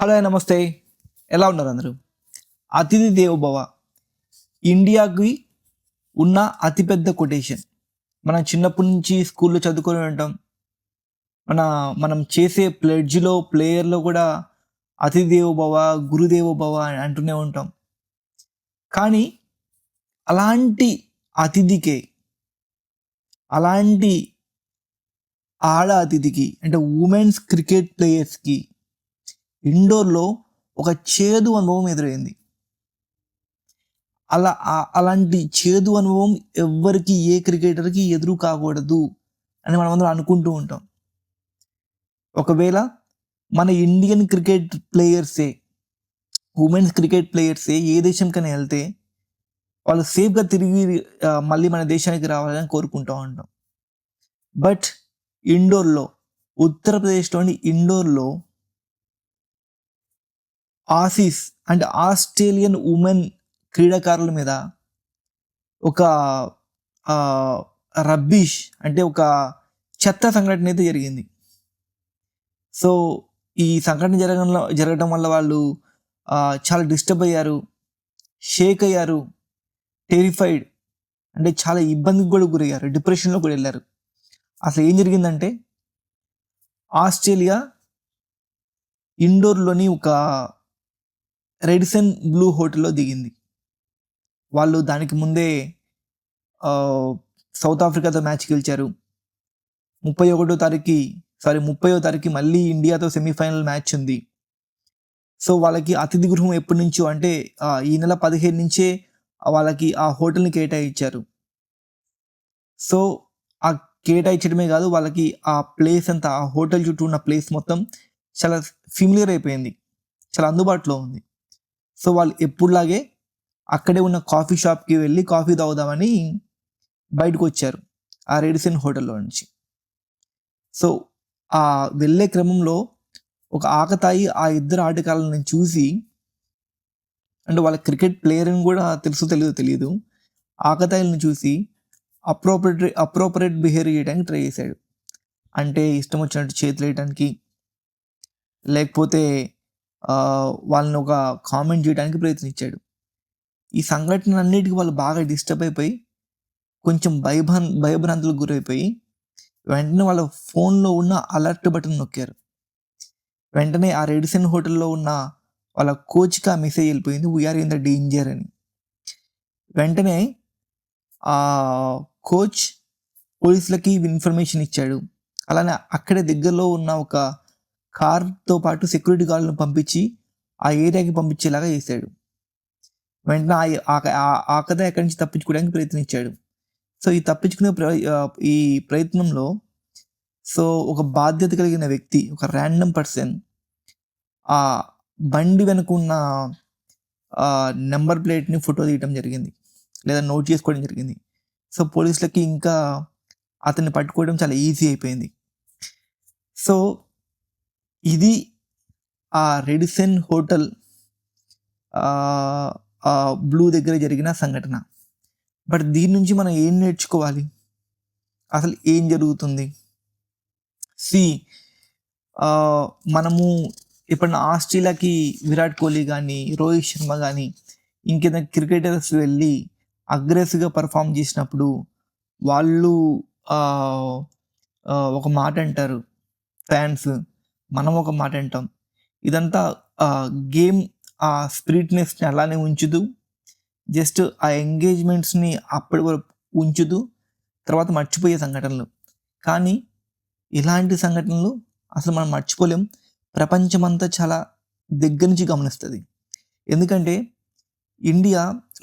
Hello నమస్తే. ఎలా ఉన్నారు అందరూ? అతిథి దేవోభవ ఇండియాకి ఉన్న అతిపెద్ద కొటేషన్. మనం చిన్నప్పటి నుంచి స్కూల్లో చదువుకొని ఉంటాం. మన మనం చేసే ప్లెడ్జ్‌లో, ప్లేయర్‌లో కూడా అతిథి దేవోభవ, గురుదేవోభవ అని అంటూనే ఉంటాం. కానీ అలాంటి అతిథికే, అలాంటి అతిథికి అంటే వుమెన్స్ క్రికెట్ ప్లేయర్స్‌కి ఇండోర్‌లో ఒక చేదు అనుభవం ఎదురైంది. అలాంటి చేదు అనుభవం ఎవ్వరికి, ఏ క్రికెటర్‌కి ఎదురు కాకూడదు అని మనమందరం అనుకుంటూ ఉంటాం. ఒకవేళ మన ఇండియన్ క్రికెట్ ప్లేయర్సే, వుమెన్స్ క్రికెట్ ప్లేయర్సే ఏ దేశంకైనా ఎళ్తే వాళ్ళు సేఫ్‌గా తిరిగి మళ్ళీ మన దేశానికి రావాలని కోరుకుంటూ ఉంటాం. బట్ ఇండోర్‌లో, ఉత్తరప్రదేశ్‌లోని ఇండోర్‌లో ఆసీస్ అంటే ఆస్ట్రేలియన్ వుమెన్ క్రీడాకారుల మీద ఒక రబ్బిష్ అంటే ఒక చెత్త సంఘటన అయితే జరిగింది. సో, ఈ సంఘటన జరగడం వల్ల వాళ్ళు చాలా డిస్టర్బ్ అయ్యారు, షేక్ అయ్యారు, టెరిఫైడ్ అంటే చాలా ఇబ్బందికి కూడా గురయ్యారు, డిప్రెషన్‌లో కూడా ఎళ్లారు. అసలు ఏం జరిగిందంటే ఆస్ట్రేలియా ఇండోర్‌లోని ఒక రెడిసన్ బ్లూ హోటల్‌లో దిగింది. వాళ్ళు దానికి ముందే సౌత్ ఆఫ్రికాతో మ్యాచ్ గెలిచారు. 30వ తారీఖుకి మళ్ళీ ఇండియాతో సెమీఫైనల్ మ్యాచ్ ఉంది. సో, వాళ్ళకి అతిథి గృహం ఎప్పటి నుంచో అంటే ఈ నెల 15 నుంచే వాళ్ళకి ఆ హోటల్‌ని కేటాయించారు. సో, ఆ కేటాయించడమే కాదు, వాళ్ళకి ఆ ప్లేస్ అంతా, ఆ హోటల్ చుట్టూ ఉన్న ప్లేస్ మొత్తం చాలా ఫెమిలియర్ అయిపోయింది. చాలా అందుబాటులో ఉంది. సో, వాళ్ళు ఎప్పుడులాగే అక్కడే ఉన్న కాఫీ షాప్‌కి వెళ్ళి కాఫీ తాగుదామని బయటకొచ్చారు ఆ రెడిసన్ హోటల్‌లో నుంచి. సో, వెళ్ళే క్రమంలో ఒక ఆకతాయి ఆ ఇద్దరు ఆటగాళ్ళని చూసి, అంటే వాళ్ళ క్రికెట్ ప్లేయర్ అని కూడా తెలుసో తెలీదో ఆకతాయిలను చూసి అప్రోపరేట్ బిహేవ్ చేయడానికి ట్రై చేశాడు. అంటే ఇష్టం వచ్చినట్టు చేతులేయడానికి, లేకపోతే వాళ్ళని ఒక కామెంట్ చేయడానికి ప్రయత్నించాడు. ఈ సంఘటనలన్నిటికి వాళ్ళు బాగా డిస్టర్బ్ అయిపోయి, కొంచెం భయభ్రాంతులకు గురైపోయి, వెంటనే వాళ్ళ ఫోన్‌లో ఉన్న అలర్ట్ బటన్ నొక్కారు. వెంటనే ఆ రెడిసన్ హోటల్‌లో ఉన్న వాళ్ళ కోచ్‌కి ఆ మెసేజ్ వెళ్ళిపోయింది. We are in the danger అని. వెంటనే కోచ్ పోలీసులకి ఇన్ఫర్మేషన్ ఇచ్చాడు. అలానే అక్కడే దగ్గరలో ఉన్న ఒక కార్‌తో పాటు సెక్యూరిటీ గార్డ్‌లను పంపించి ఆ ఏరియాకి పంపించేలాగా చేశాడు. వెంటనే ఆకతాయి అక్కడి నుంచి తప్పించుకోవడానికి ప్రయత్నించాడు. సో, ఈ ప్రయత్నంలో ఒక బాధ్యత కలిగిన వ్యక్తి, ఒక ర్యాండమ్ పర్సన్ ఆ బండి వెనకున్న నంబర్ ప్లేట్‌ని ఫోటో తీయటం జరిగింది. లేదా నోట్ చేసుకోవడం జరిగింది. సో, పోలీసులకి ఇంకా అతన్ని పట్టుకోవడం చాలా ఈజీ అయిపోయింది. సో, ఇది ఆ రెడిసన్ హోటల్ బ్లూ దగ్గర జరిగిన సంఘటన. బట్ దీని నుంచి మనం ఏం నేర్చుకోవాలి? అసలు ఏం జరుగుతుంది? మనము ఎప్పుడన్నా ఆస్ట్రేలియాకి విరాట్ కోహ్లీ గానీ, రోహిత్ శర్మ గానీ, ఇంకేదైనా క్రికెటర్స్ వెళ్ళి అగ్రెసివ్‌గా పెర్ఫార్మ్ చేసినప్పుడు వాళ్ళు ఒక మాట అంటారు ఫ్యాన్స్. మనం ఒక మాట అంటాం. ఇదంతా గేమ్ స్పిరిట్‌నెస్‌ని అలానే ఉంచుతూ, జస్ట్ ఆ ఎంగేజ్‌మెంట్స్‌ని అప్పటి వరకు ఉంచుతూ, తర్వాత మర్చిపోయే సంఘటనలు. కానీ ఇలాంటి సంఘటనలు అసలు మనం మర్చిపోలేం. ప్రపంచమంతా చాలా దగ్గర నుంచి గమనిస్తది. ఎందుకంటే ఇండియా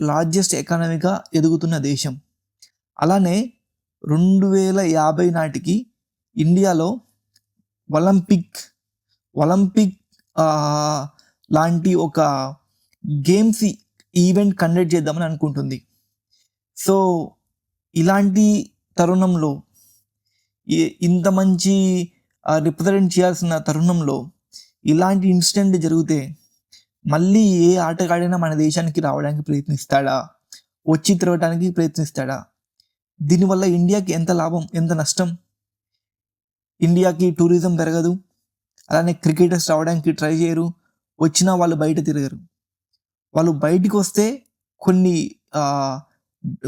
లార్జెస్ట్ ఎకానమీగా ఎదుగుతున్న దేశం. అలానే 2050 నాటికి ఇండియాలో ఒలింపిక్ లాంటి ఒక గేమ్స్ ఈవెంట్ కండక్ట్ చేద్దామని అనుకుంటుంది. సో, ఇలాంటి తరుణంలో ఇంత మంచి రిప్రజెంట్ చేయాల్సిన తరుణంలో ఇలాంటి ఇన్సిడెంట్ జరిగితే మళ్ళీ ఏ ఆటగాడైనా మన దేశానికి రావడానికి ప్రయత్నిస్తాడా? వచ్చి తిరగటానికి ప్రయత్నిస్తాడా? దీనివల్ల ఇండియాకి ఎంత లాభం? ఎంత నష్టం? ఇండియాకి టూరిజం పెరగదు. అలానే క్రికెటర్స్ రావడానికి ట్రై చేయరు. వచ్చినా వాళ్ళు బయట తిరగరు. వాళ్ళు బయటికొస్తే కొన్ని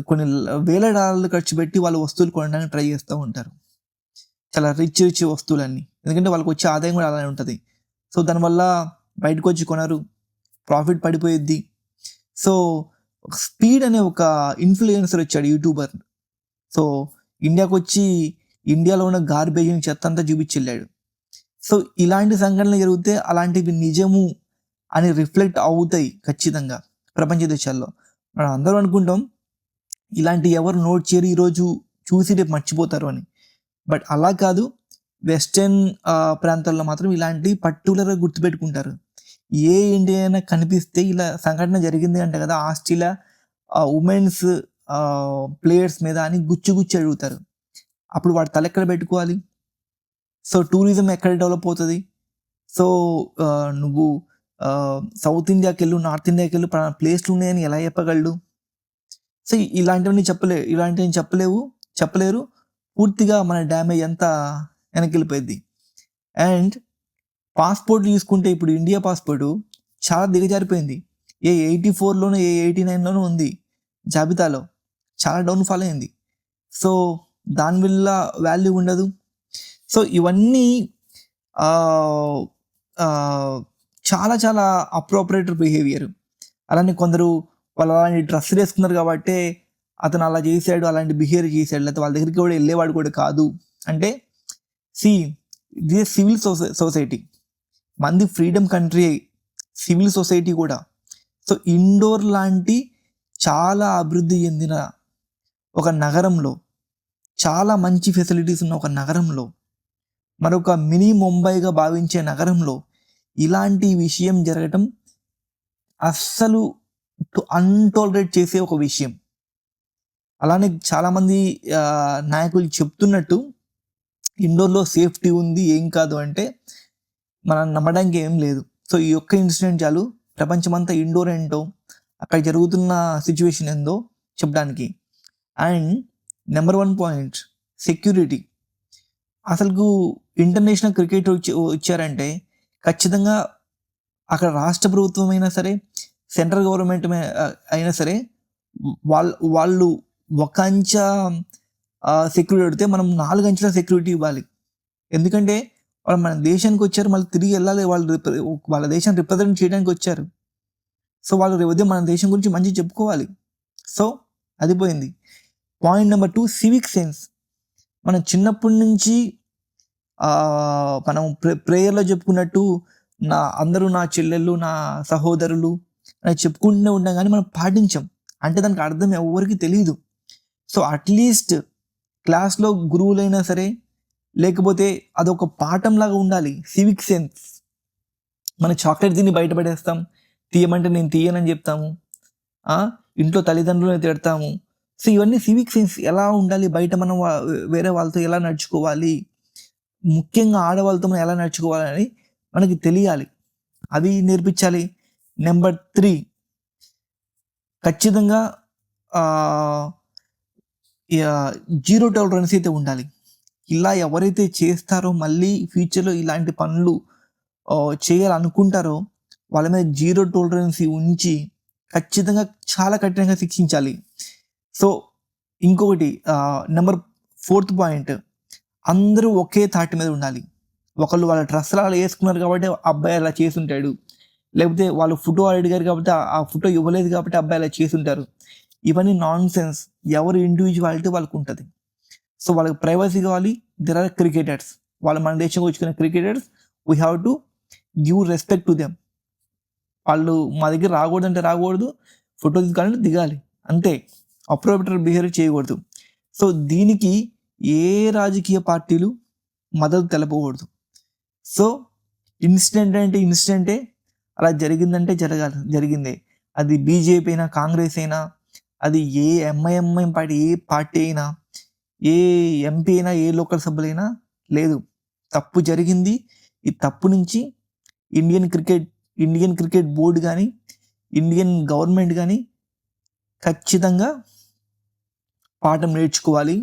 కొన్ని వేల డాలర్లు ఖర్చు పెట్టి వాళ్ళు వస్తువులు కొనడానికి ట్రై చేస్తూ ఉంటారు. చాలా రిచ్ వస్తువులన్నీ. ఎందుకంటే వాళ్ళకొచ్చే ఆదాయం కూడా అలానే ఉంటది. సో, దానివల్ల బయటకొచ్చి కొనరు. ప్రాఫిట్ పడిపోయిద్ది. సో, స్పీడ్ అనే ఒక ఇన్‌ఫ్లుయెన్సర్ వచ్చాడు యూట్యూబర్. సో, ఇండియాకొచ్చి ఇండియాలో ఉన్న గార్బేజ్‌ని చెత్తంతా చూపించెళ్ళాడు. సో, ఇలాంటి సంఘటనలు జరిగితే అలాంటివి నిజము అని రిఫ్లెక్ట్ అవుతాయి ఖచ్చితంగా ప్రపంచ దేశాల్లో. మనం అందరం అనుకుంటాం ఇలాంటివి ఎవరు నోట్ చేయరు, ఈరోజు చూసి రేపు మర్చిపోతారు అని. బట్ అలా కాదు. వెస్టర్న్ ప్రాంతాల్లో మాత్రం ఇలాంటివి పర్టిక్యులర్‌గా గుర్తుపెట్టుకుంటారు. ఏ ఇండియా అయినా కనిపిస్తే ఇలా సంఘటన జరిగింది అంటే కదా ఆస్ట్రేలియా ఉమెన్స్ ప్లేయర్స్ మీద అని గుచ్చి అడుగుతారు. అప్పుడు వాడు తలెక్కడ పెట్టుకోవాలి? సో, టూరిజం ఎక్కడ డెవలప్ అవుతది? సో, నువ్వు సౌత్ ఇండియాకెళ్ళు, నార్త్ ఇండియాకెళ్ళు పలానా ప్లేస్‌లు ఉన్నాయని ఎలా చెప్పగలడు? సో, ఇలాంటివన్నీ చెప్పలేరు. పూర్తిగా మన డ్యామేజ్ అంతా వెనక్కెళ్ళిపోయిద్ది. అండ్ పాస్‌పోర్ట్ తీసుకుంటే ఇప్పుడు ఇండియా పాస్‌పోర్టు చాలా దిగజారిపోయింది. ఏ 84లోనో, ఏ 89లోనో ఉంది జాబితాలో. చాలా డౌన్‌ఫాల్ అయింది. సో, దానివల్ల వాల్యూ ఉండదు. సో, ఇవన్నీ ఆహ్, ఆహ్, చాలా అప్రోప్రియేట్ బిహేవియర్. అలానే కొందరు వాళ్ళు అలాంటి డ్రెస్సులు వేసుకున్నారు కాబట్టే అతను అలా చేశాడు, అలాంటి బిహేవియర్ చేశాడు. లేకపోతే వాళ్ళ దగ్గరికి కూడా వెళ్ళేవాడు కూడా కాదు. అంటే సీ ఇది సివిల్ సొసైటీ. మనది ఫ్రీడమ్ కంట్రీ, సివిల్ సొసైటీ కూడా. సో, ఇండోర్ లాంటి చాలా అభివృద్ధి చెందిన ఒక నగరంలో, చాలా మంచి ఫెసిలిటీస్ ఉన్న ఒక నగరంలో, మరొక మినీ ముంబైగా భావించే నగరంలో ఇలాంటి విషయం జరగటం అస్సలు అన్‌టాలరేట్ చేసే ఒక విషయం. అలానే చాలామంది నాయకులు చెప్తున్నట్టు ఇండోర్‌లో సేఫ్టీ ఉంది, ఏం కాదు అంటే మనం నమ్మడానికి ఏం లేదు. సో, ఈ ఒక్క ఇన్సిడెంట్ చాలు ప్రపంచమంతా ఇండోర్ ఏంటో, అక్కడ జరుగుతున్న సిట్యుయేషన్ ఏందో చెప్పడానికి. And number 1 point security. అసలుకు ఇంటర్నేషనల్ క్రికెట్ వచ్చారంటే ఖచ్చితంగా అక్కడ రాష్ట్ర ప్రభుత్వం అయినా సరే, సెంట్రల్ గవర్నమెంట్ అయినా సరే వాళ్ళు ఒక అంచె సెక్యూరిటీ పెడితే మనం 4 అంచెల సెక్యూరిటీ ఇవ్వాలి. ఎందుకంటే వాళ్ళు మన దేశానికి వచ్చారు, మళ్ళీ తిరిగి వెళ్ళాలి. వాళ్ళ దేశాన్ని రిప్రజెంట్ చేయడానికి వచ్చారు. సో, వాళ్ళు రేపు మన దేశం గురించి మంచిగా చెప్పుకోవాలి. సో, అది పోయింది. Point number 2 civic sense. మనం చిన్నప్పటి నుంచి మనం ప్రేయర్‌లో చెప్పుకున్నట్టు అందరూ నా చెల్లెళ్ళు, నా సహోదరులు అని చెప్పుకుంటూనే ఉంటాం గానీ మనం పాటించం. అంటే దానికి అర్థం ఎవ్వరికీ తెలీదు. సో, అట్‌లీస్ట్ క్లాస్‌లో గురువులైనా సరే, లేకపోతే అదొక పాఠంలాగా ఉండాలి సివిక్ సెన్స్. మనం చాక్లెట్ తిని బయట పడేస్తాం. తీయమంటే నేను తీయనని చెప్తాము. ఇంట్లో తల్లిదండ్రులను తిడతాము. సో, ఇవన్నీ సివిక్ సెన్స్ ఎలా ఉండాలి, బయట మనం వేరే వాళ్ళతో ఎలా నడుచుకోవాలి, ముఖ్యంగా ఆడవాళ్ళతో మనం ఎలా నడుచుకోవాలని మనకి తెలియాలి. అవి నేర్పించాలి. నెంబర్ 3 ఖచ్చితంగా జీరో టాలరెన్స్ అయితే ఉండాలి. ఇలా ఎవరైతే చేస్తారో మళ్ళీ ఫ్యూచర్‌లో ఇలాంటి పనులు చేయాలనుకుంటారో వాళ్ళ మీద జీరో టాలరెన్స్ ఉంచి ఖచ్చితంగా చాలా కఠినంగా శిక్షించాలి. సో, ఇంకొకటి నెంబర్ 4th పాయింట్ అందరూ ఒకే తాటి మీద ఉండాలి. ఒకళ్ళు వాళ్ళ డ్రెస్సులు అలా వేసుకున్నారు కాబట్టి అబ్బాయి అలా చేసుంటాడు. లేకపోతే వాళ్ళు ఫోటో అడిగారు కాబట్టి ఆ ఫోటో ఇవ్వలేదు కాబట్టి అబ్బాయి అలా చేసుంటారు. ఇవన్నీ నాన్‌సెన్స్. ఎవరి ఇండివిడ్యువాలిటీ వాళ్ళకుంటది. సో, వాళ్ళకి ప్రైవసీ కావాలి. There are cricketers. వాళ్ళు మన దేశంకి వచ్చుకునే cricketers. We have to give respect to them. వాళ్ళు మా దగ్గర రాకూడదంటే రాకూడదు. ఫోటో దిగాలంటే దిగాలి. అంతే. అప్రోప్రియేట్ బిహేవియర్ చేయకూడదు. సో, దీనికి ఏ రాజకీయ పార్టీలు మద్దతు తెలపకూడదు. సో, ఇన్సిడెంట్ అంటే ఇన్సిడెంటే. అలా జరిగిందంటే జరిగిందే. అది బీజేపీ అయినా, కాంగ్రెస్ అయినా, అది ఏ ఎంఐఎం పార్టీ, ఏ పార్టీ అయినా, ఏ ఎంపీ అయినా, ఏ లోకల్ సభ్యులైనా లేదు. తప్పు జరిగింది. ఈ తప్పు నుంచి ఇండియన్ క్రికెట్ బోర్డ్ గానీ, ఇండియన్ గవర్నమెంట్ గానీ ఖచ్చితంగా పాఠం నేర్చుకోవాలి.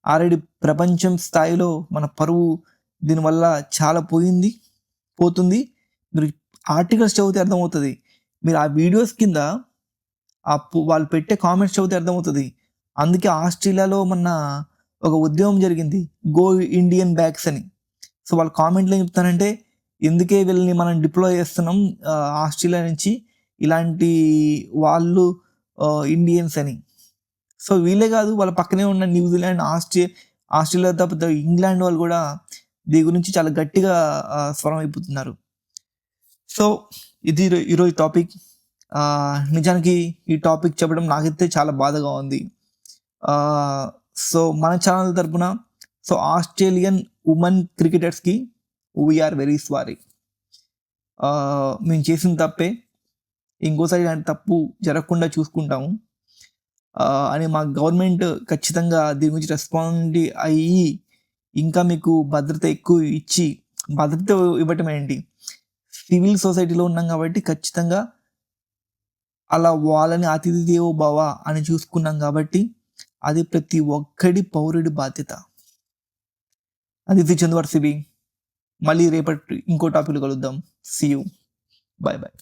ఆల్రెడీ ప్రపంచం స్థాయిలో మన పరువు దీనివల్ల చాలా పోతుంది. మీరు ఆర్టికల్స్ చదివితే అర్థమవుతుంది. మీరు ఆ వీడియోస్ కింద వాళ్ళు పెట్టే కామెంట్స్ చదివితే అర్థమవుతుంది. అందుకే ఆస్ట్రేలియాలో మొన్న ఒక ఉద్యమం జరిగింది. గో ఇండియన్ బ్యాక్స్ అని. సో వాళ్ళ కామెంట్లో ఏం చెప్తానంటే, ఎందుకే వీళ్ళని మనం డిప్లాయ్ చేస్తున్నాం ఆస్ట్రేలియా నుంచి, ఇలాంటి వాళ్ళు ఇండియన్స్ అని. సో వీళ్ళే కాదు, వాళ్ళ పక్కనే ఉన్న న్యూజిలాండ్, ఆస్ట్రేలియా తప్ప ఇంగ్లాండ్ వాళ్ళు కూడా దీని గురించి చాలా గట్టిగా స్వరం అయిపోతున్నారు. సో ఇది ఈరోజు టాపిక్. నిజానికి ఈ టాపిక్ చెప్పడం నాకైతే చాలా బాధగా ఉంది. సో మన ఛానల్ తరపున సో ఆస్ట్రేలియన్ ఉమెన్ క్రికెటర్స్కి వీఆర్ వెరీ సారీ. మేము చేసిన తప్పే, ఇంకోసారి ఇలాంటి తప్పు జరగకుండా చూసుకుంటాము అని మా గవర్నమెంట్ ఖచ్చితంగా దీని గురించి రెస్పాండ్ అయ్యి ఇంకా మీకు భద్రత ఎక్కువ ఇచ్చి, భద్రత ఇవ్వటం ఏంటి, సివిల్ సొసైటీలో ఉన్నాం కాబట్టి ఖచ్చితంగా అలా వాళ్ళని అతిథి దేవో భవ అని చూసుకున్నాం కాబట్టి అది ప్రతి ఒక్కడి పౌరుడి బాధ్యత. అది చంద్రవర్సిబి. మళ్ళీ రేపటి ఇంకో టాపిక్లో కలుద్దాం. See you. Bye bye.